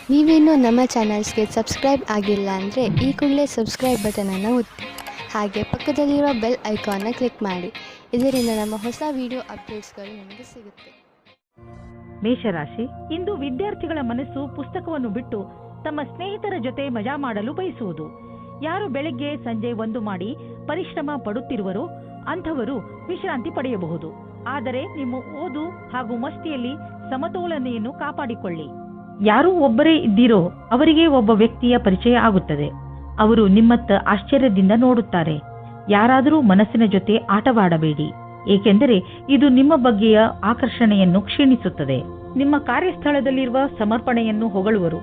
ನೀವೇನೂ ನಮ್ಮ ಚಾನಲ್ಸ್ಗೆ ಸಬ್ಸ್ಕ್ರೈಬ್ ಆಗಿಲ್ಲ ಅಂದರೆ ಈ ಕೂಡಲೇ ಸಬ್ಸ್ಕ್ರೈಬ್ ಬಟನನ್ನು ಒತ್ತಿ ಹಾಗೆ ಪಕ್ಕದಲ್ಲಿರೋ ಬೆಲ್ ಐಕಾನ್ನ ಕ್ಲಿಕ್ ಮಾಡಿ. ಇದರಿಂದ ನಮ್ಮ ಹೊಸ ವಿಡಿಯೋ ಅಪ್ಡೇಟ್ಸ್ಗಳು ನಿಮಗೆ ಸಿಗುತ್ತೆ. ಮೇಷರಾಶಿ, ಇಂದು ವಿದ್ಯಾರ್ಥಿಗಳ ಮನಸ್ಸು ಪುಸ್ತಕವನ್ನು ಬಿಟ್ಟು ತಮ್ಮ ಸ್ನೇಹಿತರ ಜೊತೆ ಮಜಾ ಮಾಡಲು ಬಯಸುವುದು. ಯಾರು ಬೆಳಗ್ಗೆ ಸಂಜೆ ಒಂದು ಮಾಡಿ ಪರಿಶ್ರಮ ಪಡುತ್ತಿರುವರೋ ಅಂಥವರು ವಿಶ್ರಾಂತಿ ಪಡೆಯಬಹುದು. ಆದರೆ ನಿಮ್ಮ ಓದು ಹಾಗೂ ಮಸ್ತಿಯಲ್ಲಿ ಸಮತೋಲನೆಯನ್ನು ಕಾಪಾಡಿಕೊಳ್ಳಿ. ಯಾರು ಒಬ್ಬರೇ ಇದ್ದೀರೋ ಅವರಿಗೆ ಒಬ್ಬ ವ್ಯಕ್ತಿಯ ಪರಿಚಯ ಆಗುತ್ತದೆ. ಅವರು ನಿಮ್ಮತ್ತ ಆಶ್ಚರ್ಯದಿಂದ ನೋಡುತ್ತಾರೆ. ಯಾರಾದರೂ ಮನಸ್ಸಿನ ಜೊತೆ ಆಟವಾಡಬೇಡಿ, ಏಕೆಂದರೆ ಇದು ನಿಮ್ಮ ಬಗ್ಗೆಯ ಆಕರ್ಷಣೆಯನ್ನು ಕ್ಷೀಣಿಸುತ್ತದೆ. ನಿಮ್ಮ ಕಾರ್ಯಸ್ಥಳದಲ್ಲಿರುವ ಸಮರ್ಪಣೆಯನ್ನು ಹೊಗಳುವರು.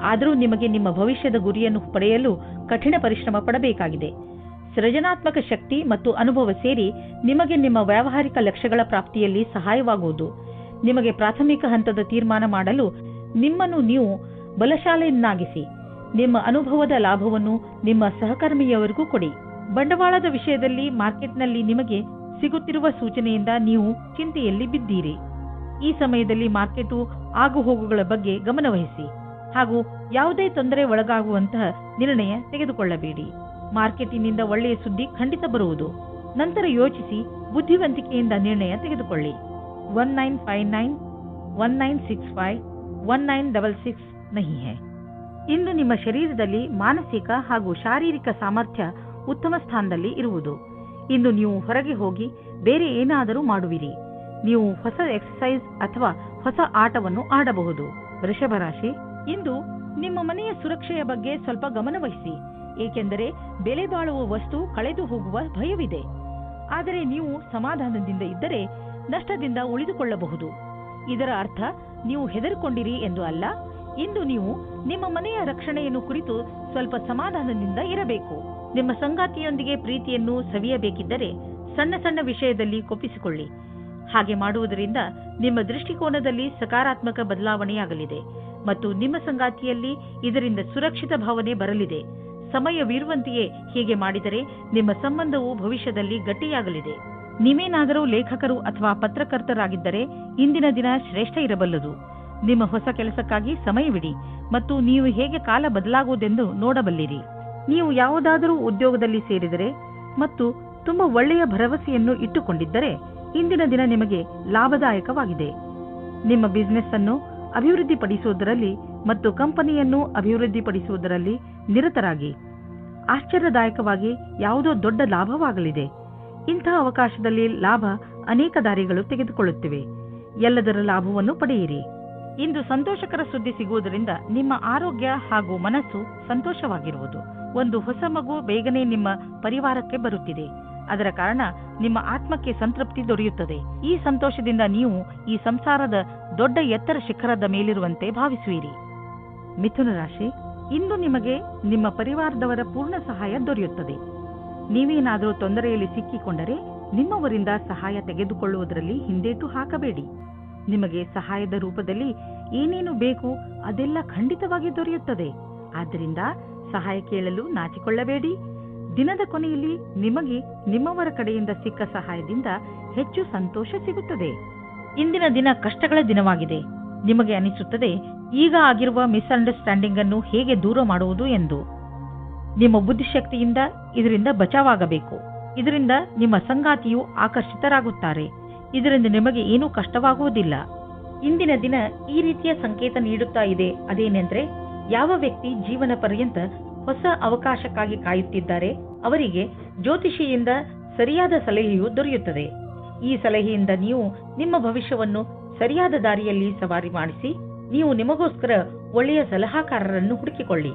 ಆದರೂ ನಿಮಗೆ ನಿಮ್ಮ ಭವಿಷ್ಯದ ಗುರಿಯನ್ನು ಪಡೆಯಲು ಕಠಿಣ ಪರಿಶ್ರಮ ಪಡಬೇಕಾಗಿದೆ. ಸೃಜನಾತ್ಮಕ ಶಕ್ತಿ ಮತ್ತು ಅನುಭವ ಸೇರಿ ನಿಮಗೆ ನಿಮ್ಮ ವ್ಯಾವಹಾರಿಕ ಲಕ್ಷ್ಯಗಳ ಪ್ರಾಪ್ತಿಯಲ್ಲಿ ಸಹಾಯವಾಗುವುದು. ನಿಮಗೆ ಪ್ರಾಥಮಿಕ ಹಂತದ ತೀರ್ಮಾನ ಮಾಡಲು ನಿಮ್ಮನ್ನು ನೀವು ಬಲಶಾಲಿಯನ್ನಾಗಿಸಿ. ನಿಮ್ಮ ಅನುಭವದ ಲಾಭವನ್ನು ನಿಮ್ಮ ಸಹಕರ್ಮಿಯವರಿಗೂ ಕೊಡಿ. ಬಂಡವಾಳದ ವಿಷಯದಲ್ಲಿ ಮಾರ್ಕೆಟ್ನಲ್ಲಿ ನಿಮಗೆ ಸಿಗುತ್ತಿರುವ ಸೂಚನೆಯಿಂದ ನೀವು ಚಿಂತೆಯಲ್ಲಿ ಬಿದ್ದೀರಿ. ಈ ಸಮಯದಲ್ಲಿ ಮಾರ್ಕೆಟು ಆಗುಹೋಗುಗಳ ಬಗ್ಗೆ ಗಮನವಹಿಸಿ ಹಾಗೂ ಯಾವುದೇ ತೊಂದರೆ ಒಳಗಾಗುವಂತಹ ನಿರ್ಣಯ ತೆಗೆದುಕೊಳ್ಳಬೇಡಿ. ಮಾರ್ಕೆಟಿನಿಂದ ಒಳ್ಳೆಯ ಸುದ್ದಿ ಖಂಡಿತ ಬರುವುದು. ನಂತರ ಯೋಚಿಸಿ ಬುದ್ಧಿವಂತಿಕೆಯಿಂದ ನಿರ್ಣಯ ತೆಗೆದುಕೊಳ್ಳಿ. 1959 1965 1966 नहीं है. ಇಂದು ನಿಮ್ಮ ಶರೀರದಲ್ಲಿ ಮಾನಸಿಕ ಹಾಗೂ ಶಾರೀರಿಕ ಸಾಮರ್ಥ್ಯ ಉತ್ತಮ ಸ್ಥಾನದಲ್ಲಿ ಇರುವುದು. ಇಂದು ನೀವು ಹೊರಗೆ ಹೋಗಿ ಬೇರೆ ಏನಾದರೂ ಮಾಡುವಿರಿ. ನೀವು ಹೊಸ ಎಕ್ಸರ್ಸೈಸ್ ಅಥವಾ ಹೊಸ ಆಟವನ್ನು ಆಡಬಹುದು. ವೃಷಭ ರಾಶಿ, ಇಂದು ನಿಮ್ಮ ಮನೆಯ ಸುರಕ್ಷೆಯ ಬಗ್ಗೆ ಸ್ವಲ್ಪ ಗಮನವಹಿಸಿ, ಏಕೆಂದರೆ ಬೆಲೆ ಬಾಳುವ ವಸ್ತು ಕಳೆದು ಹೋಗುವ ಭಯವಿದೆ. ಆದರೆ ನೀವು ಸಮಾಧಾನದಿಂದ ಇದ್ದರೆ ನಷ್ಟದಿಂದ ಉಳಿದುಕೊಳ್ಳಬಹುದು. ಇದರ ಅರ್ಥ ನೀವು ಹೆದರಿಕೊಂಡಿರಿ ಎಂದು ಅಲ್ಲ. ಇಂದು ನೀವು ನಿಮ್ಮ ಮನೆಯ ರಕ್ಷಣೆಯನ್ನು ಕುರಿತು ಸ್ವಲ್ಪ ಸಮಾಧಾನದಿಂದ ಇರಬೇಕು. ನಿಮ್ಮ ಸಂಗಾತಿಯೊಂದಿಗೆ ಪ್ರೀತಿಯನ್ನು ಸವಿಯಬೇಕಿದ್ದರೆ ಸಣ್ಣ ಸಣ್ಣ ವಿಷಯದಲ್ಲಿ ಕೊಪ್ಪಿಸಿಕೊಳ್ಳಿ. ಹಾಗೆ ಮಾಡುವುದರಿಂದ ನಿಮ್ಮ ದೃಷ್ಟಿಕೋನದಲ್ಲಿ ಸಕಾರಾತ್ಮಕ ಬದಲಾವಣೆಯಾಗಲಿದೆ ಮತ್ತು ನಿಮ್ಮ ಸಂಗಾತಿಯಲ್ಲಿ ಇದರಿಂದ ಸುರಕ್ಷಿತ ಭಾವನೆ ಬರಲಿದೆ. ಸಮಯವಿರುವಂತೆಯೇ ಹೀಗೆ ಮಾಡಿದರೆ ನಿಮ್ಮ ಸಂಬಂಧವು ಭವಿಷ್ಯದಲ್ಲಿ ಗಟ್ಟಿಯಾಗಲಿದೆ. ನೀವೇನಾದರೂ ಲೇಖಕರು ಅಥವಾ ಪತ್ರಕರ್ತರಾಗಿದ್ದರೆ ಇಂದಿನ ದಿನ ಶ್ರೇಷ್ಠ ಇರಬಲ್ಲದು. ನಿಮ್ಮ ಹೊಸ ಕೆಲಸಕ್ಕಾಗಿ ಸಮಯವಿಡಿ ಮತ್ತು ನೀವು ಹೇಗೆ ಕಾಲ ಬದಲಾಗುವುದೆಂದು ನೋಡಬಲ್ಲಿರಿ. ನೀವು ಯಾವುದಾದರೂ ಉದ್ಯೋಗದಲ್ಲಿ ಸೇರಿದರೆ ಮತ್ತು ತುಂಬಾ ಒಳ್ಳೆಯ ಭರವಸೆಯನ್ನು ಇಟ್ಟುಕೊಂಡಿದ್ದರೆ ಇಂದಿನ ದಿನ ನಿಮಗೆ ಲಾಭದಾಯಕವಾಗಿದೆ. ನಿಮ್ಮ ಬಿಸಿನೆಸ್ ಅನ್ನು ಅಭಿವೃದ್ಧಿಪಡಿಸುವುದರಲ್ಲಿ ಮತ್ತು ಕಂಪನಿಯನ್ನು ಅಭಿವೃದ್ಧಿಪಡಿಸುವುದರಲ್ಲಿ ನಿರತರಾಗಿ. ಆಶ್ಚರ್ಯದಾಯಕವಾಗಿ ಯಾವುದೋ ದೊಡ್ಡ ಲಾಭವಾಗಲಿದೆ. ಇಂತಹ ಅವಕಾಶದಲ್ಲಿ ಲಾಭ ಅನೇಕ ದಾರಿಗಳು ತೆಗೆದುಕೊಳ್ಳುತ್ತಿವೆ. ಎಲ್ಲದರ ಲಾಭವನ್ನು ಪಡೆಯಿರಿ. ಇಂದು ಸಂತೋಷಕರ ಸುದ್ದಿ ಸಿಗುವುದರಿಂದ ನಿಮ್ಮ ಆರೋಗ್ಯ ಹಾಗೂ ಮನಸ್ಸು ಸಂತೋಷವಾಗಿರುವುದು. ಒಂದು ಹೊಸ ಮಗು ಬೇಗನೆ ನಿಮ್ಮ ಪರಿವಾರಕ್ಕೆ ಬರುತ್ತಿದೆ. ಅದರ ಕಾರಣ ನಿಮ್ಮ ಆತ್ಮಕ್ಕೆ ಸಂತೃಪ್ತಿ ದೊರೆಯುತ್ತದೆ. ಈ ಸಂತೋಷದಿಂದ ನೀವು ಈ ಸಂಸಾರದ ದೊಡ್ಡ ಎತ್ತರ ಶಿಖರದ ಮೇಲಿರುವಂತೆ ಭಾವಿಸುವಿರಿ. ಮಿಥುನ ರಾಶಿ, ಇಂದು ನಿಮಗೆ ನಿಮ್ಮ ಪರಿವಾರದವರ ಪೂರ್ಣ ಸಹಾಯ ದೊರೆಯುತ್ತದೆ. ನೀವೇನಾದರೂ ತೊಂದರೆಯಲ್ಲಿ ಸಿಕ್ಕಿಕೊಂಡರೆ ನಿಮ್ಮವರಿಂದ ಸಹಾಯ ತೆಗೆದುಕೊಳ್ಳುವುದರಲ್ಲಿ ಹಿಂದೇಟು ಹಾಕಬೇಡಿ. ನಿಮಗೆ ಸಹಾಯದ ರೂಪದಲ್ಲಿ ಏನೇನು ಬೇಕು ಅದೆಲ್ಲ ಖಂಡಿತವಾಗಿ ದೊರೆಯುತ್ತದೆ. ಆದ್ದರಿಂದ ಸಹಾಯ ಕೇಳಲು ನಾಚಿಕೊಳ್ಳಬೇಡಿ. ದಿನದ ಕೊನೆಯಲ್ಲಿ ನಿಮಗೆ ನಿಮ್ಮವರ ಕಡೆಯಿಂದ ಸಿಕ್ಕ ಸಹಾಯದಿಂದ ಹೆಚ್ಚು ಸಂತೋಷ ಸಿಗುತ್ತದೆ. ಇಂದಿನ ದಿನ ಕಷ್ಟಗಳ ದಿನವಾಗಿದೆ. ನಿಮಗೆ ಅನಿಸುತ್ತದೆ ಈಗ ಆಗಿರುವ ಮಿಸ್ಅಂಡರ್ಸ್ಟ್ಯಾಂಡಿಂಗ್ ಅನ್ನು ಹೇಗೆ ದೂರ ಮಾಡುವುದು ಎಂದು. ನಿಮ್ಮ ಬುದ್ಧಿಶಕ್ತಿಯಿಂದ ಇದರಿಂದ ಬಚಾವಾಗಬೇಕು. ಇದರಿಂದ ನಿಮ್ಮ ಸಂಗಾತಿಯು ಆಕರ್ಷಿತರಾಗುತ್ತಾರೆ. ಇದರಿಂದ ನಿಮಗೆ ಏನೂ ಕಷ್ಟವಾಗುವುದಿಲ್ಲ. ಇಂದಿನ ದಿನ ಈ ರೀತಿಯ ಸಂಕೇತ ನೀಡುತ್ತಾ ಇದೆ. ಅದೇನೆಂದ್ರೆ, ಯಾವ ವ್ಯಕ್ತಿ ಜೀವನ ಪರ್ಯಂತ ಹೊಸ ಅವಕಾಶಕ್ಕಾಗಿ ಕಾಯುತ್ತಿದ್ದಾರೆ ಅವರಿಗೆ ಜ್ಯೋತಿಷಿಯಿಂದ ಸರಿಯಾದ ಸಲಹೆಯು ದೊರೆಯುತ್ತದೆ. ಈ ಸಲಹೆಯಿಂದ ನೀವು ನಿಮ್ಮ ಭವಿಷ್ಯವನ್ನು ಸರಿಯಾದ ದಾರಿಯಲ್ಲಿ ಸವಾರಿ ಮಾಡಿಸಿ ನೀವು ನಿಮಗೋಸ್ಕರ ಒಳ್ಳೆಯ ಸಲಹಾಕಾರರನ್ನು ಹುಡುಕಿಕೊಳ್ಳಿ.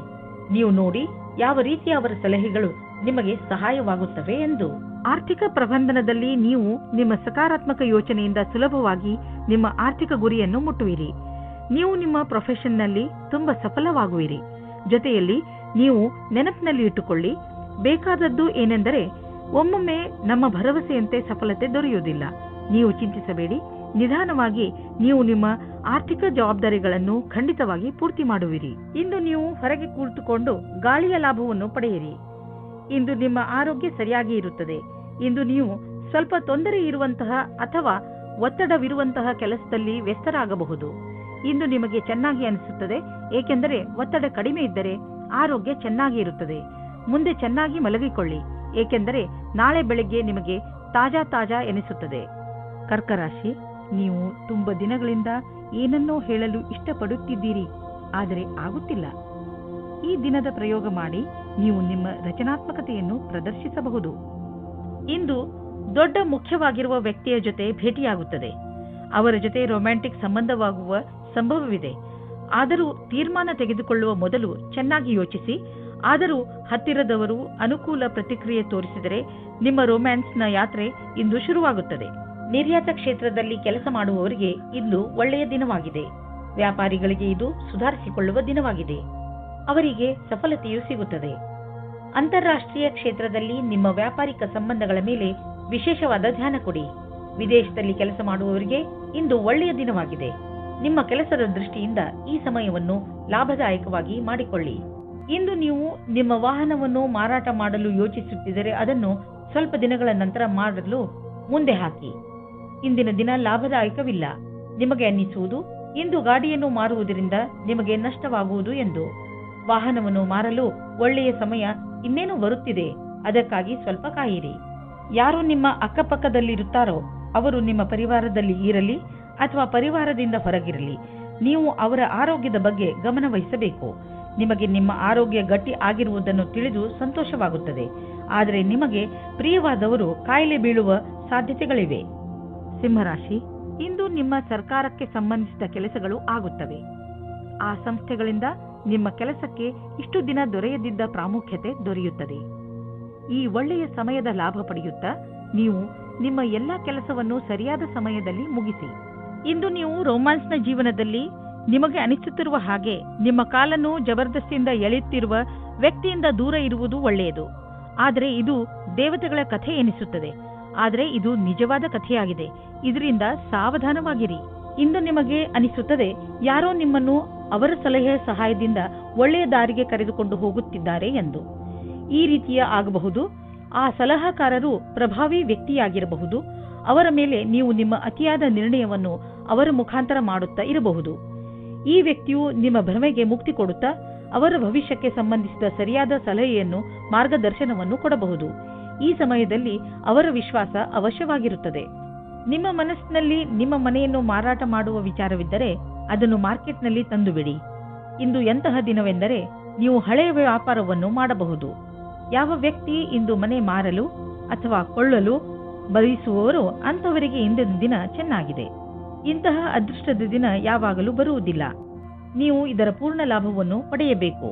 ನೀವು ನೋಡಿ ಯಾವ ರೀತಿಯ ಅವರ ಸಲಹೆಗಳು ನಿಮಗೆ ಸಹಾಯವಾಗುತ್ತವೆ ಎಂದು. ಆರ್ಥಿಕ ಪ್ರಬಂಧನದಲ್ಲಿ ನೀವು ನಿಮ್ಮ ಸಕಾರಾತ್ಮಕ ಯೋಚನೆಯಿಂದ ಸುಲಭವಾಗಿ ನಿಮ್ಮ ಆರ್ಥಿಕ ಗುರಿಯನ್ನು ಮುಟ್ಟುವಿರಿ. ನೀವು ನಿಮ್ಮ ಪ್ರೊಫೆಷನ್ನಲ್ಲಿ ತುಂಬಾ ಸಫಲವಾಗುವಿರಿ. ಜೊತೆಯಲ್ಲಿ ನೀವು ನೆನಪಿನಲ್ಲಿ ಇಟ್ಟುಕೊಳ್ಳಿ, ಬೇಕಾದದ್ದು ಏನೆಂದರೆ ಒಮ್ಮೊಮ್ಮೆ ನಮ್ಮ ಭರವಸೆಯಂತೆ ಸಫಲತೆ ದೊರೆಯುವುದಿಲ್ಲ. ನೀವು ಚಿಂತಿಸಬೇಡಿ. ನಿಧಾನವಾಗಿ ನೀವು ನಿಮ್ಮ ಆರ್ಥಿಕ ಜವಾಬ್ದಾರಿಗಳನ್ನು ಖಂಡಿತವಾಗಿ ಪೂರ್ತಿ ಮಾಡುವಿರಿ. ಇಂದು ನೀವು ಹೊರಗೆ ಕುಳಿತುಕೊಂಡು ಗಾಳಿಯ ಲಾಭವನ್ನು ಪಡೆಯಿರಿ. ಇಂದು ನಿಮ್ಮ ಆರೋಗ್ಯ ಸರಿಯಾಗಿ ಇರುತ್ತದೆ. ಇಂದು ನೀವು ಸ್ವಲ್ಪ ತೊಂದರೆ ಇರುವಂತಹ ಅಥವಾ ಒತ್ತಡವಿರುವಂತಹ ಕೆಲಸದಲ್ಲಿ ವ್ಯಸ್ತರಾಗಬಹುದು. ಇಂದು ನಿಮಗೆ ಚೆನ್ನಾಗಿ ಅನಿಸುತ್ತದೆ, ಏಕೆಂದರೆ ಒತ್ತಡ ಕಡಿಮೆ ಇದ್ದರೆ ಆರೋಗ್ಯ ಚೆನ್ನಾಗಿ ಇರುತ್ತದೆ. ಮುಂದೆ ಚೆನ್ನಾಗಿ ಮಲಗಿಕೊಳ್ಳಿ, ಏಕೆಂದರೆ ನಾಳೆ ಬೆಳಗ್ಗೆ ನಿಮಗೆ ತಾಜಾ ಎನಿಸುತ್ತದೆ. ಕರ್ಕ ರಾಶಿ, ನೀವು ತುಂಬ ದಿನಗಳಿಂದ ಏನನ್ನೋ ಹೇಳಲು ಇಷ್ಟಪಡುತ್ತಿದ್ದೀರಿ, ಆದರೆ ಆಗುತ್ತಿಲ್ಲ. ಈ ದಿನದ ಪ್ರಯೋಗ ಮಾಡಿ ನೀವು ನಿಮ್ಮ ರಚನಾತ್ಮಕತೆಯನ್ನು ಪ್ರದರ್ಶಿಸಬಹುದು. ಇಂದು ದೊಡ್ಡ ಮುಖ್ಯವಾಗಿರುವ ವ್ಯಕ್ತಿಯ ಜೊತೆ ಭೇಟಿಯಾಗುತ್ತದೆ. ಅವರ ಜೊತೆ ರೊಮ್ಯಾಂಟಿಕ್ ಸಂಬಂಧವಾಗುವ ಸಂಭವವಿದೆ. ಆದರೂ ತೀರ್ಮಾನ ತೆಗೆದುಕೊಳ್ಳುವ ಮೊದಲು ಚೆನ್ನಾಗಿ ಯೋಚಿಸಿ. ಆದರೂ ಹತ್ತಿರದವರು ಅನುಕೂಲ ಪ್ರತಿಕ್ರಿಯೆ ತೋರಿಸಿದರೆ ನಿಮ್ಮ ರೊಮ್ಯಾನ್ಸ್ನ ಯಾತ್ರೆ ಇಂದು ಶುರುವಾಗುತ್ತದೆ. ನಿರ್ಯಾತ ಕ್ಷೇತ್ರದಲ್ಲಿ ಕೆಲಸ ಮಾಡುವವರಿಗೆ ಇಂದು ಒಳ್ಳೆಯ ದಿನವಾಗಿದೆ. ವ್ಯಾಪಾರಿಗಳಿಗೆ ಇದು ಸುಧಾರಿಸಿಕೊಳ್ಳುವ ದಿನವಾಗಿದೆ. ಅವರಿಗೆ ಸಫಲತೆಯೂ ಸಿಗುತ್ತದೆ. ಅಂತಾರಾಷ್ಟ್ರೀಯ ಕ್ಷೇತ್ರದಲ್ಲಿ ನಿಮ್ಮ ವ್ಯಾಪಾರಿಕ ಸಂಬಂಧಗಳ ಮೇಲೆ ವಿಶೇಷವಾದ ಧ್ಯಾನ ಕೊಡಿ. ವಿದೇಶದಲ್ಲಿ ಕೆಲಸ ಮಾಡುವವರಿಗೆ ಇಂದು ಒಳ್ಳೆಯ ದಿನವಾಗಿದೆ. ನಿಮ್ಮ ಕೆಲಸದ ದೃಷ್ಟಿಯಿಂದ ಈ ಸಮಯವನ್ನು ಲಾಭದಾಯಕವಾಗಿ ಮಾಡಿಕೊಳ್ಳಿ. ಇಂದು ನೀವು ನಿಮ್ಮ ವಾಹನವನ್ನು ಮಾರಾಟ ಮಾಡಲು ಯೋಚಿಸುತ್ತಿದ್ದರೆ ಅದನ್ನು ಸ್ವಲ್ಪ ದಿನಗಳ ನಂತರ ಮಾಡಲು ಮುಂದೆ ಹಾಕಿ. ಇಂದಿನ ದಿನ ಲಾಭದಾಯಕವಿಲ್ಲ. ನಿಮಗೆ ಅನ್ನಿಸುವುದು ಇಂದು ಗಾಡಿಯನ್ನು ಮಾರುವುದರಿಂದ ನಿಮಗೆ ನಷ್ಟವಾಗುವುದು ಎಂದು. ವಾಹನವನ್ನು ಮಾರಲು ಒಳ್ಳೆಯ ಸಮಯ ಇನ್ನೇನು ಬರುತ್ತಿದೆ, ಅದಕ್ಕಾಗಿ ಸ್ವಲ್ಪ ಕಾಯಿರಿ. ಯಾರು ನಿಮ್ಮ ಅಕ್ಕಪಕ್ಕದಲ್ಲಿರುತ್ತಾರೋ ಅವರು ನಿಮ್ಮ ಪರಿವಾರದಲ್ಲಿ ಇರಲಿ ಅಥವಾ ಪರಿವಾರದಿಂದ ಹೊರಗಿರಲಿ, ನೀವು ಅವರ ಆರೋಗ್ಯದ ಬಗ್ಗೆ ಗಮನ ವಹಿಸಬೇಕು. ನಿಮಗೆ ನಿಮ್ಮ ಆರೋಗ್ಯ ಗಟ್ಟಿ ಆಗಿರುವುದನ್ನು ತಿಳಿದು ಸಂತೋಷವಾಗುತ್ತದೆ. ಆದರೆ ನಿಮಗೆ ಪ್ರಿಯವಾದವರು ಕಾಯಿಲೆ ಬೀಳುವ ಸಾಧ್ಯತೆಗಳಿವೆ. ಸಿಂಹರಾಶಿ, ಇಂದು ನಿಮ್ಮ ಸರ್ಕಾರಕ್ಕೆ ಸಂಬಂಧಿಸಿದ ಕೆಲಸಗಳು ಆಗುತ್ತವೆ. ಆ ಸಂಸ್ಥೆಗಳಿಂದ ನಿಮ್ಮ ಕೆಲಸಕ್ಕೆ ಇಷ್ಟು ದಿನ ದೊರೆಯದಿದ್ದ ಪ್ರಾಮುಖ್ಯತೆ ದೊರೆಯುತ್ತದೆ. ಈ ಒಳ್ಳೆಯ ಸಮಯದ ಲಾಭ ಪಡೆಯುತ್ತಾ ನೀವು ನಿಮ್ಮ ಎಲ್ಲ ಕೆಲಸವನ್ನು ಸರಿಯಾದ ಸಮಯದಲ್ಲಿ ಮುಗಿಸಿ. ಇಂದು ನೀವು ರೊಮ್ಯಾನ್ಸ್ನ ಜೀವನದಲ್ಲಿ ನಿಮಗೆ ಅನಿಸುತ್ತಿರುವ ಹಾಗೆ ನಿಮ್ಮ ಕಾಲನ್ನು ಜಬರ್ದಸ್ತಿಯಿಂದ ಎಳೆಯುತ್ತಿರುವ ವ್ಯಕ್ತಿಯಿಂದ ದೂರ ಇರುವುದು ಒಳ್ಳೆಯದು. ಆದರೆ ಇದು ದೇವತೆಗಳ ಕಥೆ ಎನಿಸುತ್ತದೆ. ಆದರೆ ಇದು ನಿಜವಾದ ಕಥೆಯಾಗಿದೆ. ಇದರಿಂದ ಸಾವಧಾನವಾಗಿರಿ. ಇಂದು ನಿಮಗೆ ಅನಿಸುತ್ತದೆ ಯಾರೋ ನಿಮ್ಮನ್ನು ಅವರ ಸಲಹೆಯ ಸಹಾಯದಿಂದ ಒಳ್ಳೆಯ ದಾರಿಗೆ ಕರೆದುಕೊಂಡು ಹೋಗುತ್ತಿದ್ದಾರೆ ಎಂದು. ಈ ರೀತಿಯ ಆಗಬಹುದು. ಆ ಸಲಹಾಕಾರರು ಪ್ರಭಾವಿ ವ್ಯಕ್ತಿಯಾಗಿರಬಹುದು. ಅವರ ಮೇಲೆ ನೀವು ನಿಮ್ಮ ಅತಿಯಾದ ನಿರ್ಣಯವನ್ನು ಅವರ ಮುಖಾಂತರ ಮಾಡುತ್ತಾ ಇರಬಹುದು. ಈ ವ್ಯಕ್ತಿಯು ನಿಮ್ಮ ಭ್ರಮೆಗೆ ಮುಕ್ತಿ ಕೊಡುತ್ತಾ ಅವರ ಭವಿಷ್ಯಕ್ಕೆ ಸಂಬಂಧಿಸಿದ ಸರಿಯಾದ ಸಲಹೆಯನ್ನು, ಮಾರ್ಗದರ್ಶನವನ್ನು ಕೊಡಬಹುದು. ಈ ಸಮಯದಲ್ಲಿ ಅವರ ವಿಶ್ವಾಸ ಅವಶ್ಯವಾಗಿರುತ್ತದೆ. ನಿಮ್ಮ ಮನಸ್ಸಿನಲ್ಲಿ ನಿಮ್ಮ ಮನೆಯನ್ನು ಮಾರಾಟ ಮಾಡುವ ವಿಚಾರವಿದ್ದರೆ ಅದನ್ನು ಮಾರ್ಕೆಟ್ನಲ್ಲಿ ತಂದುಬಿಡಿ. ಇಂದು ಎಂತಹ ದಿನವೆಂದರೆ ನೀವು ಹಳೆಯ ವ್ಯಾಪಾರವನ್ನು ಮಾಡಬಹುದು. ಯಾವ ವ್ಯಕ್ತಿ ಇಂದು ಮನೆ ಮಾರಲು ಅಥವಾ ಕೊಳ್ಳಲು ಬಯಸುವವರು ಅಂತವರಿಗೆ ಇಂದಿನ ದಿನ ಚೆನ್ನಾಗಿದೆ. ಇಂತಹ ಅದೃಷ್ಟದ ದಿನ ಯಾವಾಗಲೂ ಬರುವುದಿಲ್ಲ. ನೀವು ಇದರ ಪೂರ್ಣ ಲಾಭವನ್ನು ಪಡೆಯಬೇಕು.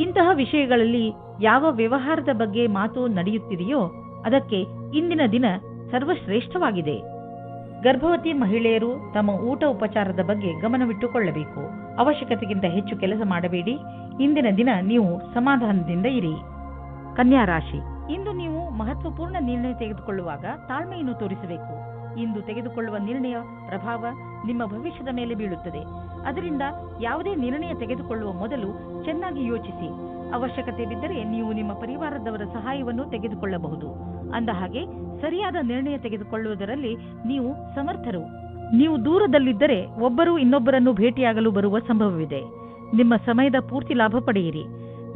ಇಂತಹ ವಿಷಯಗಳಲ್ಲಿ ಯಾವ ವ್ಯವಹಾರದ ಬಗ್ಗೆ ಮಾತು ನಡೆಯುತ್ತಿದೆಯೋ ಅದಕ್ಕೆ ಇಂದಿನ ದಿನ ಸರ್ವಶ್ರೇಷ್ಠವಾಗಿದೆ. ಗರ್ಭವತಿ ಮಹಿಳೆಯರು ತಮ್ಮ ಊಟ ಉಪಚಾರದ ಬಗ್ಗೆ ಗಮನವಿಟ್ಟುಕೊಳ್ಳಬೇಕು. ಅವಶ್ಯಕತೆಗಿಂತ ಹೆಚ್ಚು ಕೆಲಸ ಮಾಡಬೇಡಿ. ಇಂದಿನ ದಿನ ನೀವು ಸಮಾಧಾನದಿಂದ ಇರಿ. ಕನ್ಯಾ ರಾಶಿ, ಇಂದು ನೀವು ಮಹತ್ವಪೂರ್ಣ ನಿರ್ಣಯ ತೆಗೆದುಕೊಳ್ಳುವಾಗ ತಾಳ್ಮೆಯನ್ನು ತೋರಿಸಬೇಕು. ಇಂದು ತೆಗೆದುಕೊಳ್ಳುವ ನಿರ್ಣಯ ಪ್ರಭಾವ ನಿಮ್ಮ ಭವಿಷ್ಯದ ಮೇಲೆ ಬೀಳುತ್ತದೆ. ಅದರಿಂದ ಯಾವುದೇ ನಿರ್ಣಯ ತೆಗೆದುಕೊಳ್ಳುವ ಮೊದಲು ಚೆನ್ನಾಗಿ ಯೋಚಿಸಿ. ಅವಶ್ಯಕತೆ ಬಿದ್ದರೆ ನೀವು ನಿಮ್ಮ ಪರಿವಾರದವರ ಸಹಾಯವನ್ನು ತೆಗೆದುಕೊಳ್ಳಬಹುದು. ಅಂದಹಾಗೆ ಸರಿಯಾದ ನಿರ್ಣಯ ತೆಗೆದುಕೊಳ್ಳುವುದರಲ್ಲಿ ನೀವು ಸಮರ್ಥರು. ನೀವು ದೂರದಲ್ಲಿದ್ದರೆ ಒಬ್ಬರು ಇನ್ನೊಬ್ಬರನ್ನು ಭೇಟಿಯಾಗಲು ಬರುವ ಸಂಭವವಿದೆ. ನಿಮ್ಮ ಸಮಯದ ಪೂರ್ತಿ ಲಾಭ ಪಡೆಯಿರಿ.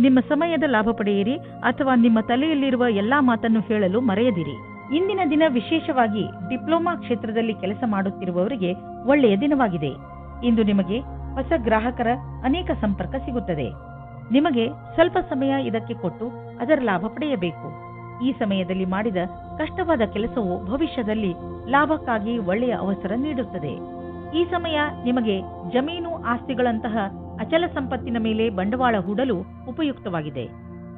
ನಿಮ್ಮ ಸಮಯದ ಲಾಭ ಪಡೆಯಿರಿ ಅಥವಾ ನಿಮ್ಮ ತಲೆಯಲ್ಲಿರುವ ಎಲ್ಲಾ ಮಾತನ್ನು ಹೇಳಲು ಮರೆಯದಿರಿ. ಇಂದಿನ ದಿನ ವಿಶೇಷವಾಗಿ ಡಿಪ್ಲೊಮಾ ಕ್ಷೇತ್ರದಲ್ಲಿ ಕೆಲಸ ಮಾಡುತ್ತಿರುವವರಿಗೆ ಒಳ್ಳೆಯ ದಿನವಾಗಿದೆ. ಇಂದು ನಿಮಗೆ ಹೊಸ ಗ್ರಾಹಕರ ಅನೇಕ ಸಂಪರ್ಕ ಸಿಗುತ್ತದೆ. ನಿಮಗೆ ಸ್ವಲ್ಪ ಸಮಯ ಇದಕ್ಕೆ ಕೊಟ್ಟು ಅದರ ಲಾಭ ಪಡೆಯಬೇಕು. ಈ ಸಮಯದಲ್ಲಿ ಮಾಡಿದ ಕಷ್ಟವಾದ ಕೆಲಸವು ಭವಿಷ್ಯದಲ್ಲಿ ಲಾಭಕ್ಕಾಗಿ ಒಳ್ಳೆಯ ಅವಸರ ನೀಡುತ್ತದೆ. ಈ ಸಮಯ ನಿಮಗೆ ಜಮೀನು ಆಸ್ತಿಗಳಂತಹ ಅಚಲ ಸಂಪತ್ತಿನ ಮೇಲೆ ಬಂಡವಾಳ ಹೂಡಲು ಉಪಯುಕ್ತವಾಗಿದೆ.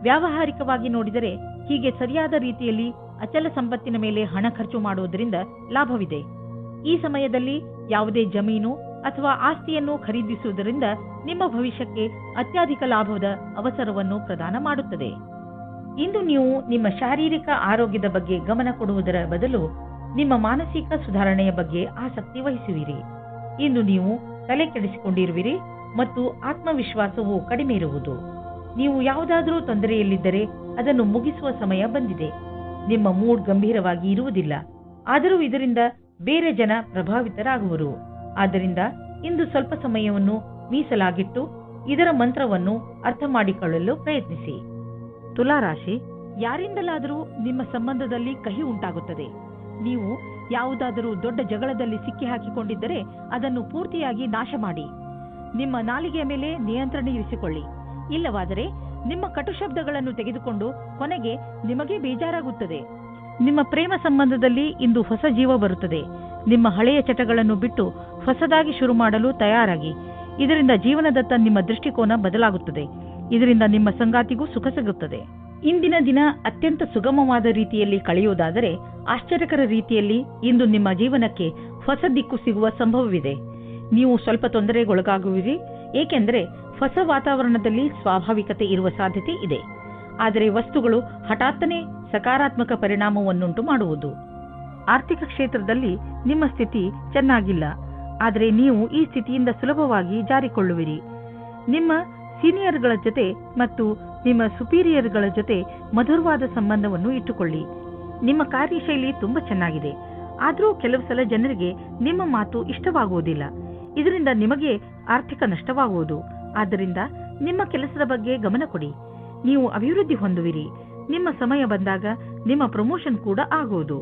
ವ್ಯಾವಹಾರಿಕವಾಗಿ ನೋಡಿದರೆ ಹೀಗೆ ಸರಿಯಾದ ರೀತಿಯಲ್ಲಿ ಅಚಲ ಸಂಪತ್ತಿನ ಮೇಲೆ ಹಣ ಖರ್ಚು ಮಾಡುವುದರಿಂದ ಲಾಭವಿದೆ. ಈ ಸಮಯದಲ್ಲಿ ಯಾವುದೇ ಜಮೀನು ಅಥವಾ ಆಸ್ತಿಯನ್ನು ಖರೀದಿಸುವುದರಿಂದ ನಿಮ್ಮ ಭವಿಷ್ಯಕ್ಕೆ ಅತ್ಯಧಿಕ ಲಾಭದ ಅವಸರವನ್ನು ಪ್ರದಾನ ಮಾಡುತ್ತದೆ. ಇಂದು ನೀವು ನಿಮ್ಮ ಶಾರೀರಿಕ ಆರೋಗ್ಯದ ಬಗ್ಗೆ ಗಮನ ಕೊಡುವುದರ ಬದಲು ನಿಮ್ಮ ಮಾನಸಿಕ ಸುಧಾರಣೆಯ ಬಗ್ಗೆ ಆಸಕ್ತಿ ವಹಿಸುವಿರಿ. ಇಂದು ನೀವು ತಲೆ ಕೆಡಿಸಿಕೊಂಡಿರುವಿರಿ ಮತ್ತು ಆತ್ಮವಿಶ್ವಾಸವು ಕಡಿಮೆ ಇರುವುದು. ನೀವು ಯಾವುದಾದರೂ ತೊಂದರೆಯಲ್ಲಿದ್ದರೆ ಅದನ್ನು ಮುಗಿಸುವ ಸಮಯ ಬಂದಿದೆ. ನಿಮ್ಮ ಮೂಡ್ ಗಂಭೀರವಾಗಿ ಇರುವುದಿಲ್ಲ. ಆದರೂ ಇದರಿಂದ ಬೇರೆ ಜನ ಪ್ರಭಾವಿತರಾಗುವರು. ಆದ್ದರಿಂದ ಇಂದು ಸ್ವಲ್ಪ ಸಮಯವನ್ನು ಮೀಸಲಾಗಿಟ್ಟು ಇದರ ಮಂತ್ರವನ್ನು ಅರ್ಥ ಮಾಡಿಕೊಳ್ಳಲು ಪ್ರಯತ್ನಿಸಿ. ತುಲಾರಾಶಿ, ಯಾರಿಂದಲಾದರೂ ನಿಮ್ಮ ಸಂಬಂಧದಲ್ಲಿ ಕಹಿ ಉಂಟಾಗುತ್ತದೆ. ನೀವು ಯಾವುದಾದರೂ ದೊಡ್ಡ ಜಗಳದಲ್ಲಿ ಸಿಕ್ಕಿ ಹಾಕಿಕೊಂಡಿದ್ದರೆ ಅದನ್ನು ಪೂರ್ತಿಯಾಗಿ ನಾಶ ಮಾಡಿ. ನಿಮ್ಮ ನಾಲಿಗೆಯ ಮೇಲೆ ನಿಯಂತ್ರಣ ಇರಿಸಿಕೊಳ್ಳಿ. ಇಲ್ಲವಾದರೆ ನಿಮ್ಮ ಕಟುಶಬ್ದಗಳನ್ನು ತೆಗೆದುಕೊಂಡು ಕೊನೆಗೆ ನಿಮಗೆ ಬೇಜಾರಾಗುತ್ತದೆ. ನಿಮ್ಮ ಪ್ರೇಮ ಸಂಬಂಧದಲ್ಲಿ ಇಂದು ಹೊಸ ಜೀವ ಬರುತ್ತದೆ. ನಿಮ್ಮ ಹಳೆಯ ಚಟಗಳನ್ನು ಬಿಟ್ಟು ಹೊಸದಾಗಿ ಶುರು ಮಾಡಲು ತಯಾರಾಗಿ. ಇದರಿಂದ ಜೀವನದತ್ತ ನಿಮ್ಮ ದೃಷ್ಟಿಕೋನ ಬದಲಾಗುತ್ತದೆ. ಇದರಿಂದ ನಿಮ್ಮ ಸಂಗಾತಿಗೂ ಸುಖ ಸಿಗುತ್ತದೆ. ಇಂದಿನ ದಿನ ಅತ್ಯಂತ ಸುಗಮವಾದ ರೀತಿಯಲ್ಲಿ ಕಳೆಯುವುದಾದರೆ ಆಶ್ಚರ್ಯಕರ ರೀತಿಯಲ್ಲಿ ಇಂದು ನಿಮ್ಮ ಜೀವನಕ್ಕೆ ಹೊಸ ದಿಕ್ಕು ಸಿಗುವ ಸಂಭವವಿದೆ. ನೀವು ಸ್ವಲ್ಪ ತೊಂದರೆಗೊಳಗಾಗುವಿರಿ, ಏಕೆಂದರೆ ಹೊಸ ವಾತಾವರಣದಲ್ಲಿ ಸ್ವಾಭಾವಿಕತೆ ಇರುವ ಸಾಧ್ಯತೆ ಇದೆ. ಆದರೆ ವಸ್ತುಗಳು ಹಠಾತ್ತನೆ ಸಕಾರಾತ್ಮಕ ಪರಿಣಾಮವನ್ನುಂಟು ಮಾಡುವುದು. ಆರ್ಥಿಕ ಕ್ಷೇತ್ರದಲ್ಲಿ ನಿಮ್ಮ ಸ್ಥಿತಿ ಚೆನ್ನಾಗಿಲ್ಲ, ಆದರೆ ನೀವು ಈ ಸ್ಥಿತಿಯಿಂದ ಸುಲಭವಾಗಿ ಜಾರಿಕೊಳ್ಳುವಿರಿ. ನಿಮ್ಮ ಸೀನಿಯರ್ಗಳ ಜೊತೆ ಮತ್ತು ನಿಮ್ಮ ಸುಪೀರಿಯರ್ಗಳ ಜೊತೆ ಮಧುರವಾದ ಸಂಬಂಧವನ್ನು ಇಟ್ಟುಕೊಳ್ಳಿ. ನಿಮ್ಮ ಕಾರ್ಯಶೈಲಿ ತುಂಬಾ ಚೆನ್ನಾಗಿದೆ, ಆದರೂ ಕೆಲವು ಸಲ ಜನರಿಗೆ ನಿಮ್ಮ ಮಾತು ಇಷ್ಟವಾಗುವುದಿಲ್ಲ. ಇದರಿಂದ ನಿಮಗೆ ಆರ್ಥಿಕ ನಷ್ಟವಾಗುವುದು. ಆದ್ದರಿಂದ ನಿಮ್ಮ ಕೆಲಸದ ಬಗ್ಗೆ ಗಮನ ಕೊಡಿ. ನೀವು ಅಭಿವೃದ್ಧಿ ಹೊಂದುವಿರಿ. ನಿಮ್ಮ ಸಮಯ ಬಂದಾಗ ನಿಮ್ಮ ಪ್ರಮೋಷನ್ ಕೂಡ ಆಗುವುದು.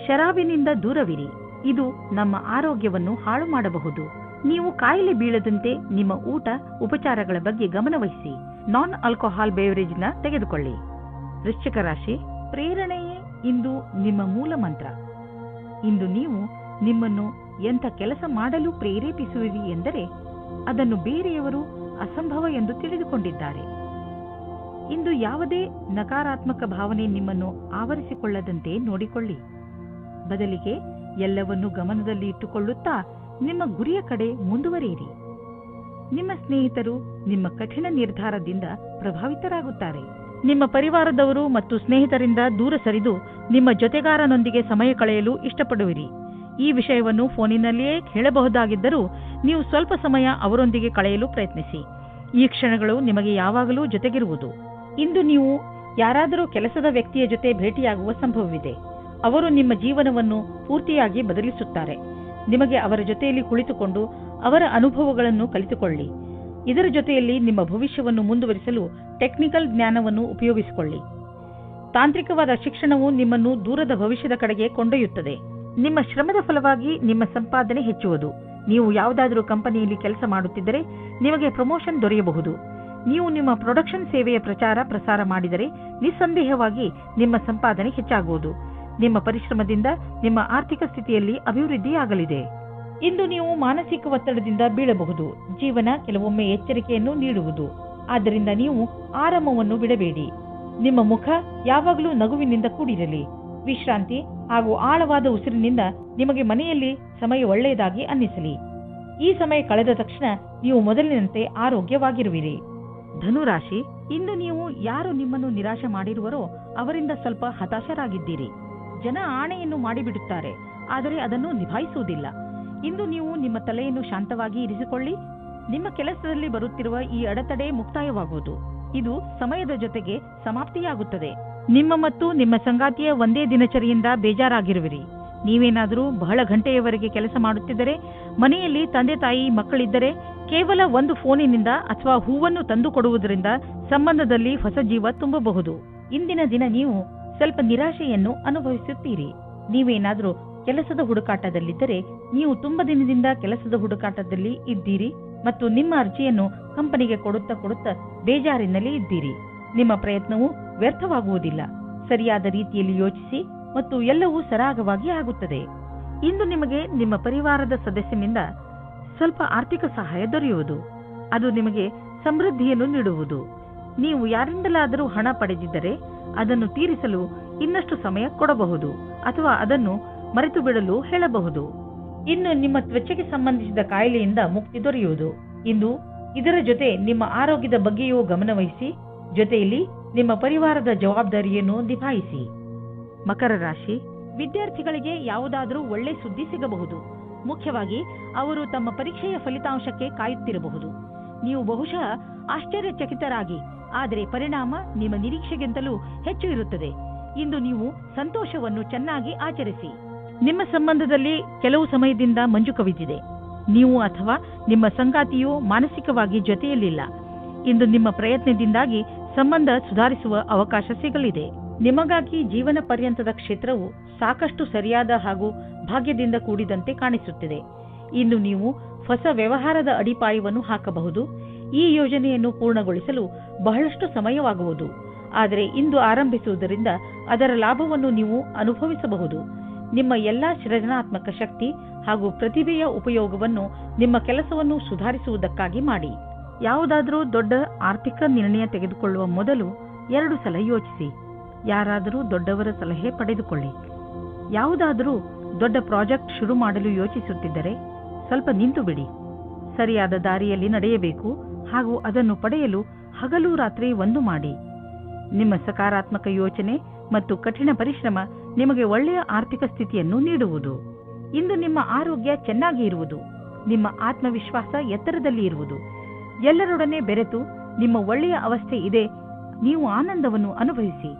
ಶರಾಬಿನಿಂದ ದೂರವಿರಿ, ಇದು ನಮ್ಮ ಆರೋಗ್ಯವನ್ನು ಹಾಳು ಮಾಡಬಹುದು. ನೀವು ಕಾಯಿಲೆ ಬೀಳದಂತೆ ನಿಮ್ಮ ಊಟ ಉಪಚಾರಗಳ ಬಗ್ಗೆ ಗಮನವಹಿಸಿ. ನಾನ್ ಆಲ್ಕೋಹಾಲ್ ಬೇವರೇಜ್ನ ತೆಗೆದುಕೊಳ್ಳಿ. ವೃಶ್ಚಿಕ ರಾಶಿ, ಪ್ರೇರಣೆಯೇ ಇಂದು ನಿಮ್ಮ ಮೂಲ ಮಂತ್ರ. ಇಂದು ನೀವು ನಿಮ್ಮನ್ನು ಎಂಥ ಕೆಲಸ ಮಾಡಲು ಪ್ರೇರೇಪಿಸುವಿರಿ ಎಂದರೆ ಅದನ್ನು ಬೇರೆಯವರು ಅಸಂಭವ ಎಂದು ತಿಳಿದುಕೊಂಡಿದ್ದಾರೆ. ಇಂದು ಯಾವುದೇ ನಕಾರಾತ್ಮಕ ಭಾವನೆ ನಿಮ್ಮನ್ನು ಆವರಿಸಿಕೊಳ್ಳದಂತೆ ನೋಡಿಕೊಳ್ಳಿ. ಬದಲಿಗೆ ಎಲ್ಲವನ್ನೂ ಗಮನದಲ್ಲಿ ಇಟ್ಟುಕೊಳ್ಳುತ್ತಾ ನಿಮ್ಮ ಗುರಿಯ ಕಡೆ ಮುಂದುವರಿಯಿರಿ. ನಿಮ್ಮ ಸ್ನೇಹಿತರು ನಿಮ್ಮ ಕಠಿಣ ನಿರ್ಧಾರದಿಂದ ಪ್ರಭಾವಿತರಾಗುತ್ತಾರೆ. ನಿಮ್ಮ ಪರಿವಾರದವರು ಮತ್ತು ಸ್ನೇಹಿತರಿಂದ ದೂರ ಸರಿದು ನಿಮ್ಮ ಜೊತೆಗಾರನೊಂದಿಗೆ ಸಮಯ ಕಳೆಯಲು ಇಷ್ಟಪಡುವಿರಿ. ಈ ವಿಷಯವನ್ನು ಫೋನಿನಲ್ಲಿಯೇ ಹೇಳಬಹುದಾಗಿದ್ದರೂ ನೀವು ಸ್ವಲ್ಪ ಸಮಯ ಅವರೊಂದಿಗೆ ಕಳೆಯಲು ಪ್ರಯತ್ನಿಸಿ. ಈ ಕ್ಷಣಗಳು ನಿಮಗೆ ಯಾವಾಗಲೂ ಜೊತೆಗಿರುವುದು. ಇಂದು ನೀವು ಯಾರಾದರೂ ಕೆಲಸದ ವ್ಯಕ್ತಿಯ ಜೊತೆ ಭೇಟಿಯಾಗುವ ಸಂಭವವಿದೆ. ಅವರು ನಿಮ್ಮ ಜೀವನವನ್ನು ಪೂರ್ತಿಯಾಗಿ ಬದಲಿಸುತ್ತಾರೆ. ನಿಮಗೆ ಅವರ ಜೊತೆಯಲ್ಲಿ ಕುಳಿತುಕೊಂಡು ಅವರ ಅನುಭವಗಳನ್ನು ಕಲಿತುಕೊಳ್ಳಿ. ಇದರ ಜೊತೆಯಲ್ಲಿ ನಿಮ್ಮ ಭವಿಷ್ಯವನ್ನು ಮುಂದುವರಿಸಲು ಟೆಕ್ನಿಕಲ್ ಜ್ಞಾನವನ್ನು ಉಪಯೋಗಿಸಿಕೊಳ್ಳಿ. ತಾಂತ್ರಿಕವಾದ ಶಿಕ್ಷಣವು ನಿಮ್ಮನ್ನು ದೂರದ ಭವಿಷ್ಯದ ಕಡೆಗೆ ಕೊಂಡೊಯ್ಯುತ್ತದೆ. ನಿಮ್ಮ ಶ್ರಮದ ಫಲವಾಗಿ ನಿಮ್ಮ ಸಂಪಾದನೆ ಹೆಚ್ಚುವುದು. ನೀವು ಯಾವುದಾದರೂ ಕಂಪನಿಯಲ್ಲಿ ಕೆಲಸ ಮಾಡುತ್ತಿದ್ದರೆ ನಿಮಗೆ ಪ್ರಮೋಷನ್ ದೊರೆಯಬಹುದು. ನೀವು ನಿಮ್ಮ ಪ್ರೊಡಕ್ಷನ್ ಸೇವೆಯ ಪ್ರಸಾರ ಮಾಡಿದರೆ ನಿಸ್ಸಂದೇಹವಾಗಿ ನಿಮ್ಮ ಸಂಪಾದನೆ ಹೆಚ್ಚಾಗುವುದು. ನಿಮ್ಮ ಪರಿಶ್ರಮದಿಂದ ನಿಮ್ಮ ಆರ್ಥಿಕ ಸ್ಥಿತಿಯಲ್ಲಿ ಅಭಿವೃದ್ಧಿಯಾಗಲಿದೆ. ಇಂದು ನೀವು ಮಾನಸಿಕ ಒತ್ತಡದಿಂದ ಬೀಳಬಹುದು. ಜೀವನ ಕೆಲವೊಮ್ಮೆ ಎಚ್ಚರಿಕೆಯನ್ನು ನೀಡುವುದು. ಆದ್ದರಿಂದ ನೀವು ಆರಾಮವನ್ನು ಬಿಡಬೇಡಿ. ನಿಮ್ಮ ಮುಖ ಯಾವಾಗಲೂ ನಗುವಿನಿಂದ ಕೂಡಿರಲಿ. ವಿಶ್ರಾಂತಿ ಹಾಗೂ ಆಳವಾದ ಉಸಿರಿನಿಂದ ನಿಮಗೆ ಮನೆಯಲ್ಲಿ ಸಮಯ ಒಳ್ಳೆಯದಾಗಿ ಅನ್ನಿಸಲಿ. ಈ ಸಮಯ ಕಳೆದ ತಕ್ಷಣ ನೀವು ಮೊದಲಿನಂತೆ ಆರೋಗ್ಯವಾಗಿರುವಿರಿ. ಧನುರಾಶಿ, ಇಂದು ನೀವು ಯಾರು ನಿಮ್ಮನ್ನು ನಿರಾಶೆ ಮಾಡಿರುವರೋ ಅವರಿಂದ ಸ್ವಲ್ಪ ಹತಾಶರಾಗಿದ್ದೀರಿ. ಜನ ಆಣೆಯನ್ನು ಮಾಡಿಬಿಡುತ್ತಾರೆ, ಆದರೆ ಅದನ್ನು ನಿಭಾಯಿಸುವುದಿಲ್ಲ. ಇಂದು ನೀವು ನಿಮ್ಮ ತಲೆಯನ್ನು ಶಾಂತವಾಗಿ ಇರಿಸಿಕೊಳ್ಳಿ. ನಿಮ್ಮ ಕೆಲಸದಲ್ಲಿ ಬರುತ್ತಿರುವ ಈ ಅಡೆತಡೆ ಮುಕ್ತಾಯವಾಗುವುದು. ಇದು ಸಮಯದ ಜೊತೆಗೆ ಸಮಾಪ್ತಿಯಾಗುತ್ತದೆ. ನಿಮ್ಮ ಮತ್ತು ನಿಮ್ಮ ಸಂಗಾತಿಯ ಒಂದೇ ದಿನಚರಿಯಿಂದ ಬೇಜಾರಾಗಿರುವಿರಿ. ನೀವೇನಾದರೂ ಬಹಳ ಗಂಟೆಯವರೆಗೆ ಕೆಲಸ ಮಾಡುತ್ತಿದ್ದರೆ, ಮನೆಯಲ್ಲಿ ತಂದೆ ತಾಯಿ ಮಕ್ಕಳಿದ್ದರೆ ಕೇವಲ ಒಂದು ಫೋನಿನಿಂದ ಅಥವಾ ಹೂವನ್ನು ತಂದು ಕೊಡುವುದರಿಂದ ಸಂಬಂಧದಲ್ಲಿ ಹೊಸ ಜೀವ ತುಂಬಬಹುದು. ಇಂದಿನ ದಿನ ನೀವು ಸ್ವಲ್ಪ ನಿರಾಶೆಯನ್ನು ಅನುಭವಿಸುತ್ತೀರಿ. ನೀವೇನಾದರೂ ಕೆಲಸದ ಹುಡುಕಾಟದಲ್ಲಿದ್ದರೆ ನೀವು ತುಂಬ ದಿನದಿಂದ ಕೆಲಸದ ಹುಡುಕಾಟದಲ್ಲಿ ಇದ್ದೀರಿ ಮತ್ತು ನಿಮ್ಮ ಅರ್ಜಿಯನ್ನು ಕಂಪನಿಗೆ ಕೊಡುತ್ತಾ ಬೇಜಾರಿನಲ್ಲಿ ಇದ್ದೀರಿ. ನಿಮ್ಮ ಪ್ರಯತ್ನವು ವ್ಯರ್ಥವಾಗುವುದಿಲ್ಲ. ಸರಿಯಾದ ರೀತಿಯಲ್ಲಿ ಯೋಚಿಸಿ ಮತ್ತು ಎಲ್ಲವೂ ಸರಾಗವಾಗಿ ಆಗುತ್ತದೆ. ಇಂದು ನಿಮಗೆ ನಿಮ್ಮ ಪರಿವಾರದ ಸದಸ್ಯನಿಂದ ಸ್ವಲ್ಪ ಆರ್ಥಿಕ ಸಹಾಯ ದೊರೆಯುವುದು. ಅದು ನಿಮಗೆ ಸಮೃದ್ಧಿಯನ್ನು ನೀಡುವುದು. ನೀವು ಯಾರಿಂದಲಾದರೂ ಹಣ ಪಡೆದಿದ್ದರೆ ಅದನ್ನು ತೀರಿಸಲು ಇನ್ನಷ್ಟು ಸಮಯ ಕೊಡಬಹುದು ಅಥವಾ ಅದನ್ನು ಮರೆತು ಬಿಡಲು ಹೇಳಬಹುದು. ಇನ್ನು ನಿಮ್ಮ ತ್ವಚೆಗೆ ಸಂಬಂಧಿಸಿದ ಕಾಯಿಲೆಯಿಂದ ಮುಕ್ತಿ ದೊರೆಯುವುದು. ಇಂದು ಇದರ ಜೊತೆ ನಿಮ್ಮ ಆರೋಗ್ಯದ ಬಗ್ಗೆಯೂ ಗಮನವಹಿಸಿ, ಜೊತೆಯಲ್ಲಿ ನಿಮ್ಮ ಪರಿವಾರದ ಜವಾಬ್ದಾರಿಯನ್ನು ನಿಭಾಯಿಸಿ. ಮಕರ ರಾಶಿ, ವಿದ್ಯಾರ್ಥಿಗಳಿಗೆ ಯಾವುದಾದರೂ ಒಳ್ಳೆ ಸುದ್ದಿ ಸಿಗಬಹುದು. ಮುಖ್ಯವಾಗಿ ಅವರು ತಮ್ಮ ಪರೀಕ್ಷೆಯ ಫಲಿತಾಂಶಕ್ಕೆ ಕಾಯುತ್ತಿರಬಹುದು. ನೀವು ಬಹುಶಃ ಆಶ್ಚರ್ಯಚಕಿತರಾಗಿ, ಆದರೆ ಪರಿಣಾಮ ನಿಮ್ಮ ನಿರೀಕ್ಷೆಗಿಂತಲೂ ಹೆಚ್ಚು ಇರುತ್ತದೆ. ಇಂದು ನೀವು ಸಂತೋಷವನ್ನು ಚೆನ್ನಾಗಿ ಆಚರಿಸಿ. ನಿಮ್ಮ ಸಂಬಂಧದಲ್ಲಿ ಕೆಲವು ಸಮಯದಿಂದ ಮಂಜು ಕವಿದಿದೆ. ನೀವು ಅಥವಾ ನಿಮ್ಮ ಸಂಗಾತಿಯು ಮಾನಸಿಕವಾಗಿ ಜೊತೆಯಲ್ಲಿಲ್ಲ. ಇಂದು ನಿಮ್ಮ ಪ್ರಯತ್ನದಿಂದಾಗಿ ಸಂಬಂಧ ಸುಧಾರಿಸುವ ಅವಕಾಶ ಸಿಗಲಿದೆ. ನಿಮಗಾಗಿ ಜೀವನ ಪರ್ಯಂತದ ಕ್ಷೇತ್ರವು ಸಾಕಷ್ಟು ಸರಿಯಾದ ಹಾಗೂ ಭಾಗ್ಯದಿಂದ ಕೂಡಿದಂತೆ ಕಾಣಿಸುತ್ತಿದೆ. ಇಂದು ನೀವು ಹೊಸ ವ್ಯವಹಾರದ ಅಡಿಪಾಯವನ್ನು ಹಾಕಬಹುದು. ಈ ಯೋಜನೆಯನ್ನು ಪೂರ್ಣಗೊಳಿಸಲು ಬಹಳಷ್ಟು ಸಮಯವಾಗುವುದು, ಆದರೆ ಇಂದು ಆರಂಭಿಸುವುದರಿಂದ ಅದರ ಲಾಭವನ್ನು ನೀವು ಅನುಭವಿಸಬಹುದು. ನಿಮ್ಮ ಎಲ್ಲಾ ಸೃಜನಾತ್ಮಕ ಶಕ್ತಿ ಹಾಗೂ ಪ್ರತಿಭೆಯ ಉಪಯೋಗವನ್ನು ನಿಮ್ಮ ಕೆಲಸವನ್ನು ಸುಧಾರಿಸುವುದಕ್ಕಾಗಿ ಮಾಡಿ. ಯಾವುದಾದರೂ ದೊಡ್ಡ ಆರ್ಥಿಕ ನಿರ್ಣಯ ತೆಗೆದುಕೊಳ್ಳುವ ಮೊದಲು 2 ಸಲ ಯೋಚಿಸಿ. ಯಾರಾದರೂ ದೊಡ್ಡವರ ಸಲಹೆ ಪಡೆದುಕೊಳ್ಳಿ. ಯಾವುದಾದರೂ ದೊಡ್ಡ ಪ್ರಾಜೆಕ್ಟ್ ಶುರು ಮಾಡಲು ಯೋಚಿಸುತ್ತಿದ್ದರೆ ಸ್ವಲ್ಪ ನಿಂತು ಬಿಡಿ. ಸರಿಯಾದ ದಾರಿಯಲ್ಲಿ ನಡೆಯಬೇಕು ಹಾಗೂ ಅದನ್ನು ಪಡೆಯಲು ಹಗಲು ರಾತ್ರಿ ಒಂದು ಮಾಡಿ. ನಿಮ್ಮ ಸಕಾರಾತ್ಮಕ ಯೋಚನೆ ಮತ್ತು ಕಠಿಣ ಪರಿಶ್ರಮ ನಿಮಗೆ ಒಳ್ಳೆಯ ಆರ್ಥಿಕ ಸ್ಥಿತಿಯನ್ನು ನೀಡುವುದು. ಇಂದು ನಿಮ್ಮ ಆರೋಗ್ಯ ಚೆನ್ನಾಗಿ ಇರುವುದು, ನಿಮ್ಮ ಆತ್ಮವಿಶ್ವಾಸ ಎತ್ತರದಲ್ಲಿ ಇರುವುದು, ಎಲ್ಲರೊಡನೆ ಬೆರೆತು ನಿಮ್ಮ ಒಳ್ಳೆಯ ಅವಸ್ಥೆ ಇದೆ. ನೀವು ಆನಂದವನ್ನು ಅನುಭವಿಸಿ,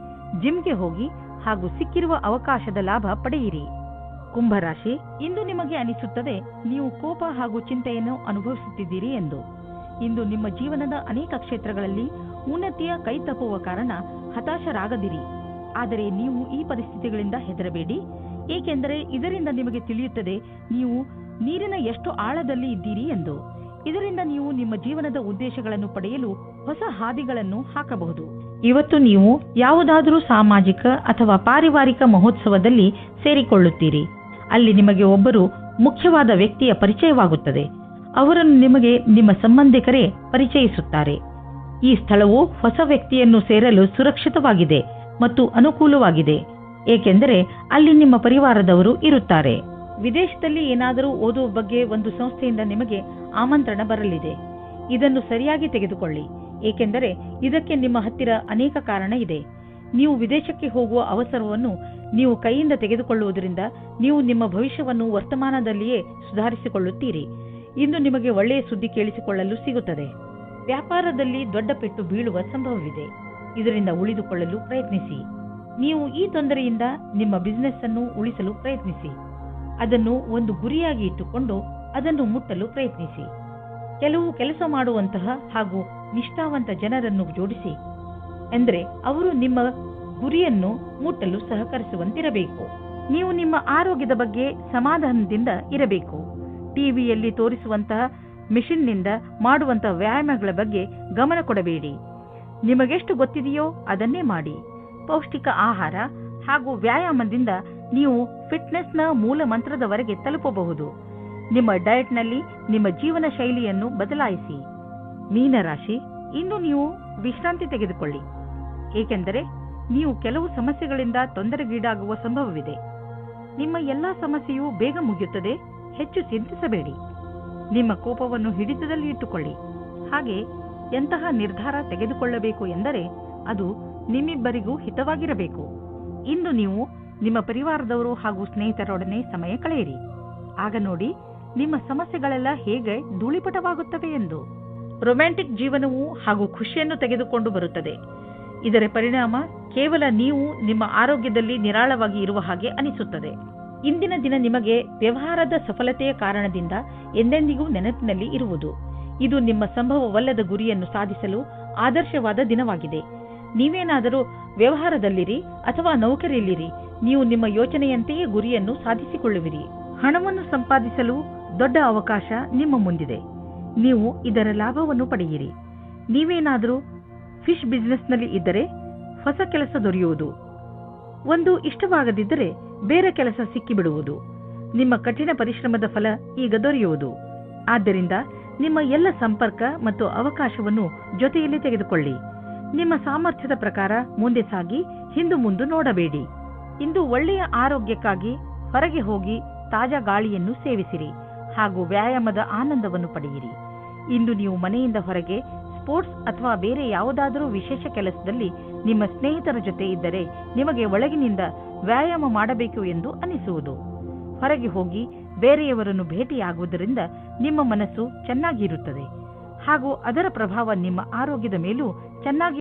ಜಿಮ್ಗೆ ಹೋಗಿ ಹಾಗೂ ಸಿಕ್ಕಿರುವ ಅವಕಾಶದ ಲಾಭ ಪಡೆಯಿರಿ. ಕುಂಭರಾಶಿ, ಇಂದು ನಿಮಗೆ ಅನಿಸುತ್ತದೆ ನೀವು ಕೋಪ ಹಾಗೂ ಚಿಂತೆಯನ್ನು ಅನುಭವಿಸುತ್ತಿದ್ದೀರಿ ಎಂದು. ಇಂದು ನಿಮ್ಮ ಜೀವನದ ಅನೇಕ ಕ್ಷೇತ್ರಗಳಲ್ಲಿ ಉನ್ನತಿಯ ಕೈ ತಪ್ಪುವ ಕಾರಣ ಹತಾಶರಾಗದಿರಿ. ಆದರೆ ನೀವು ಈ ಪರಿಸ್ಥಿತಿಗಳಿಂದ ಹೆದರಬೇಡಿ, ಏಕೆಂದರೆ ಇದರಿಂದ ನಿಮಗೆ ತಿಳಿಯುತ್ತದೆ ನೀವು ನೀರಿನ ಎಷ್ಟು ಆಳದಲ್ಲಿ ಇದ್ದೀರಿ ಎಂದು. ಇದರಿಂದ ನೀವು ನಿಮ್ಮ ಜೀವನದ ಉದ್ದೇಶಗಳನ್ನು ಪಡೆಯಲು ಹೊಸ ಹಾದಿಗಳನ್ನು ಹಾಕಬಹುದು. ಇವತ್ತು ನೀವು ಯಾವುದಾದರೂ ಸಾಮಾಜಿಕ ಅಥವಾ ಪಾರಿವಾರಿಕ ಮಹೋತ್ಸವದಲ್ಲಿ ಸೇರಿಕೊಳ್ಳುತ್ತೀರಿ. ಅಲ್ಲಿ ನಿಮಗೆ ಒಬ್ಬರು ಮುಖ್ಯವಾದ ವ್ಯಕ್ತಿಯ ಪರಿಚಯವಾಗುತ್ತದೆ. ಅವರನ್ನು ನಿಮಗೆ ನಿಮ್ಮ ಸಂಬಂಧಿಕರೇ ಪರಿಚಯಿಸುತ್ತಾರೆ. ಈ ಸ್ಥಳವು ಹೊಸ ವ್ಯಕ್ತಿಯನ್ನು ಸೇರಲು ಸುರಕ್ಷಿತವಾಗಿದೆ ಮತ್ತು ಅನುಕೂಲವಾಗಿದೆ, ಏಕೆಂದರೆ ಅಲ್ಲಿ ನಿಮ್ಮ ಪರಿವಾರದವರು ಇರುತ್ತಾರೆ. ವಿದೇಶದಲ್ಲಿ ಏನಾದರೂ ಓದುವ ಬಗ್ಗೆ ಒಂದು ಸಂಸ್ಥೆಯಿಂದ ನಿಮಗೆ ಆಮಂತ್ರಣ ಬರಲಿದೆ. ಇದನ್ನು ಸರಿಯಾಗಿ ತೆಗೆದುಕೊಳ್ಳಿ, ಏಕೆಂದರೆ ಇದಕ್ಕೆ ನಿಮ್ಮ ಹತ್ತಿರ ಅನೇಕ ಕಾರಣ ಇದೆ. ನೀವು ವಿದೇಶಕ್ಕೆ ಹೋಗುವ ಅವಸರವನ್ನು ನೀವು ಕೈಯಿಂದ ತೆಗೆದುಕೊಳ್ಳುವುದರಿಂದ ನೀವು ನಿಮ್ಮ ಭವಿಷ್ಯವನ್ನು ವರ್ತಮಾನದಲ್ಲಿಯೇ ಸುಧಾರಿಸಿಕೊಳ್ಳುತ್ತೀರಿ. ಇಂದು ನಿಮಗೆ ಒಳ್ಳೆಯ ಸುದ್ದಿ ಕೇಳಿಸಿಕೊಳ್ಳಲು ಸಿಗುತ್ತದೆ. ವ್ಯಾಪಾರದಲ್ಲಿ ದೊಡ್ಡ ಪೆಟ್ಟು ಬೀಳುವ ಸಂಭವವಿದೆ. ಇದರಿಂದ ಉಳಿದುಕೊಳ್ಳಲು ಪ್ರಯತ್ನಿಸಿ. ನೀವು ಈ ತೊಂದರೆಯಿಂದ ನಿಮ್ಮ ಬಿಸಿನೆಸ್ ಅನ್ನು ಉಳಿಸಲು ಪ್ರಯತ್ನಿಸಿ. ಅದನ್ನು ಒಂದು ಗುರಿಯಾಗಿ ಇಟ್ಟುಕೊಂಡು ಅದನ್ನು ಮುಟ್ಟಲು ಪ್ರಯತ್ನಿಸಿ. ಕೆಲವು ಕೆಲಸ ಮಾಡುವಂತಹ ಹಾಗೂ ನಿಷ್ಠಾವಂತ ಜನರನ್ನು ಜೋಡಿಸಿ, ಎಂದರೆ ಅವರು ನಿಮ್ಮ ಗುರಿಯನ್ನು ಮುಟ್ಟಲು ಸಹಕರಿಸುವಂತಿರಬೇಕು. ನೀವು ನಿಮ್ಮ ಆರೋಗ್ಯದ ಬಗ್ಗೆ ಸಮಾಧಾನದಿಂದ ಇರಬೇಕು. ಟಿವಿಯಲ್ಲಿ ತೋರಿಸುವಂತಹ ಮಿಷನ್ನಿಂದ ಮಾಡುವಂತಹ ವ್ಯಾಯಾಮಗಳ ಬಗ್ಗೆ ಗಮನ ಕೊಡಬೇಡಿ. ನಿಮಗೆಷ್ಟು ಗೊತ್ತಿದೆಯೋ ಅದನ್ನೇ ಮಾಡಿ. ಪೌಷ್ಟಿಕ ಆಹಾರ ಹಾಗೂ ವ್ಯಾಯಾಮದಿಂದ ನೀವು ಫಿಟ್ನೆಸ್ನ ಮೂಲ ಮಂತ್ರದವರೆಗೆ ತಲುಪಬಹುದು. ನಿಮ್ಮ ಡಯಟ್ನಲ್ಲಿ ನಿಮ್ಮ ಜೀವನ ಶೈಲಿಯನ್ನು ಬದಲಾಯಿಸಿ. ಮೀನರಾಶಿ, ಇಂದು ನೀವು ವಿಶ್ರಾಂತಿ ತೆಗೆದುಕೊಳ್ಳಿ, ಏಕೆಂದರೆ ನೀವು ಕೆಲವು ಸಮಸ್ಯೆಗಳಿಂದ ತೊಂದರೆಗೀಡಾಗುವ ಸಂಭವವಿದೆ. ನಿಮ್ಮ ಎಲ್ಲಾ ಸಮಸ್ಯೆಯು ಬೇಗ ಮುಗಿಯುತ್ತದೆ. ಹೆಚ್ಚು ಚಿಂತಿಸಬೇಡಿ. ನಿಮ್ಮ ಕೋಪವನ್ನು ಹಿಡಿತದಲ್ಲಿ ಇಟ್ಟುಕೊಳ್ಳಿ. ಹಾಗೆ ಎಂತಹ ನಿರ್ಧಾರ ತೆಗೆದುಕೊಳ್ಳಬೇಕು ಎಂದರೆ ಅದು ನಿಮ್ಮಿಬ್ಬರಿಗೂ ಹಿತವಾಗಿರಬೇಕು. ಇಂದು ನೀವು ನಿಮ್ಮ ಪರಿವಾರದವರು ಹಾಗೂ ಸ್ನೇಹಿತರೊಡನೆ ಸಮಯ ಕಳೆಯಿರಿ. ಆಗ ನೋಡಿ ನಿಮ್ಮ ಸಮಸ್ಯೆಗಳೆಲ್ಲ ಹೇಗೆ ಧೂಳಿಪಟವಾಗುತ್ತವೆ ಎಂದು. ರೊಮ್ಯಾಂಟಿಕ್ ಜೀವನವು ಹಾಗೂ ಖುಷಿಯನ್ನು ತೆಗೆದುಕೊಂಡು ಬರುತ್ತದೆ. ಇದರ ಪರಿಣಾಮ ಕೇವಲ ನೀವು ನಿಮ್ಮ ಆರೋಗ್ಯದಲ್ಲಿ ನಿರಾಳವಾಗಿ ಇರುವ ಹಾಗೆ ಅನಿಸುತ್ತದೆ. ಇಂದಿನ ದಿನ ನಿಮಗೆ ವ್ಯವಹಾರದ ಸಫಲತೆಯ ಕಾರಣದಿಂದ ಎಂದೆಂದಿಗೂ ನೆನಪಿನಲ್ಲಿ ಇರುವುದು. ಇದು ನಿಮ್ಮ ಸಂಭವವಲ್ಲದ ಗುರಿಯನ್ನು ಸಾಧಿಸಲು ಆದರ್ಶವಾದ ದಿನವಾಗಿದೆ. ನೀವೇನಾದರೂ ವ್ಯವಹಾರದಲ್ಲಿರಿ ಅಥವಾ ನೌಕರಿಯಲ್ಲಿರಿ, ನೀವು ನಿಮ್ಮ ಯೋಚನೆಯಂತೆಯೇ ಗುರಿಯನ್ನು ಸಾಧಿಸಿಕೊಳ್ಳುವಿರಿ. ಹಣವನ್ನು ಸಂಪಾದಿಸಲು ದೊಡ್ಡ ಅವಕಾಶ ನಿಮ್ಮ ಮುಂದಿದೆ. ನೀವು ಇದರ ಲಾಭವನ್ನು ಪಡೆಯಿರಿ. ನೀವೇನಾದರೂ ಫಿಶ್ ಬಿಸಿನೆಸ್ನಲ್ಲಿ ಇದ್ದರೆ ಹೊಸ ಕೆಲಸ ದೊರೆಯುವುದು. ಒಂದು ಇಷ್ಟವಾಗದಿದ್ದರೆ ಬೇರೆ ಕೆಲಸ ಸಿಕ್ಕಿಬಿಡುವುದು. ನಿಮ್ಮ ಕಠಿಣ ಪರಿಶ್ರಮದ ಫಲ ಈಗ ದೊರೆಯುವುದು. ಆದ್ದರಿಂದ ನಿಮ್ಮ ಎಲ್ಲ ಸಂಪರ್ಕ ಮತ್ತು ಅವಕಾಶವನ್ನು ಜೊತೆಯಲ್ಲಿ ತೆಗೆದುಕೊಳ್ಳಿ. ನಿಮ್ಮ ಸಾಮರ್ಥ್ಯದ ಪ್ರಕಾರ ಮುಂದೆ ಸಾಗಿ ಹಿಂದು ಮುಂದೆ ನೋಡಬೇಡಿ. ಇಂದು ಒಳ್ಳೆಯ ಆರೋಗ್ಯಕ್ಕಾಗಿ ಹೊರಗೆ ಹೋಗಿ ತಾಜಾ ಗಾಳಿಯನ್ನು ಸೇವಿಸಿರಿ ಹಾಗೂ ವ್ಯಾಯಾಮದ ಆನಂದವನ್ನು ಪಡೆಯಿರಿ. ಇಂದು ನೀವು ಮನೆಯಿಂದ ಹೊರಗೆ ಸ್ಪೋರ್ಟ್ಸ್ ಅಥವಾ ಬೇರೆ ಯಾವುದಾದರೂ ವಿಶೇಷ ಕೆಲಸದಲ್ಲಿ ನಿಮ್ಮ ಸ್ನೇಹಿತರ ಜೊತೆ ಇದ್ದರೆ ನಿಮಗೆ ಒಳಗಿನಿಂದ ವ್ಯಾಯಾಮ ಮಾಡಬೇಕು ಎಂದು ಅನಿಸುವುದು. ಹೊರಗೆ ಹೋಗಿ ಬೇರೆಯವರನ್ನು ಭೇಟಿಯಾಗುವುದರಿಂದ ನಿಮ್ಮ ಮನಸ್ಸು ಚೆನ್ನಾಗಿರುತ್ತದೆ ಹಾಗೂ ಅದರ ಪ್ರಭಾವ ನಿಮ್ಮ ಆರೋಗ್ಯದ ಮೇಲೂ ಚೆನ್ನಾಗಿ